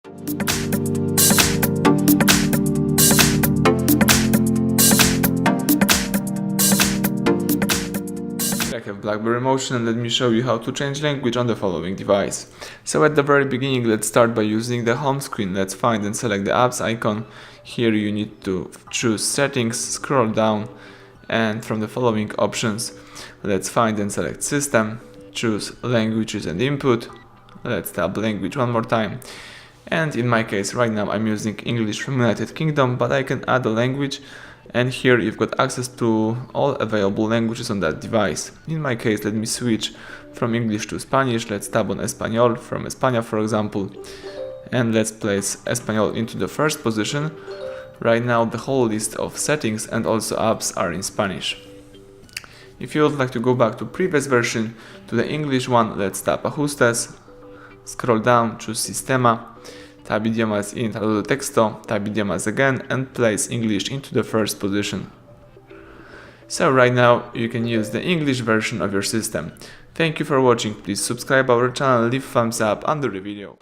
I have Blackberry Motion, and let me show you how to change language on the following device. So at the very beginning, let's start by using the home screen. Let's find and select the apps icon. Here you need to choose settings, scroll down, and from the following options, let's find and select system, choose languages and input. Let's tap language one more time. And in my case right now I'm using English from United Kingdom, but I can add a language. And here you've got access to all available languages on that device. In my case, let me switch from English to Spanish. Let's tap on Español from España, for example. And let's place Español into the first position. Right now the whole list of settings and also apps are in Spanish. If you would like to go back to previous version, to the English one, let's tap Ajustes, scroll down, choose Sistema, tap idiomas in traduce texto, tap idiomas again, and place English into the first position. So right now you can use the English version of your system. Thank you for watching. Please subscribe our channel, leave thumbs up under the video.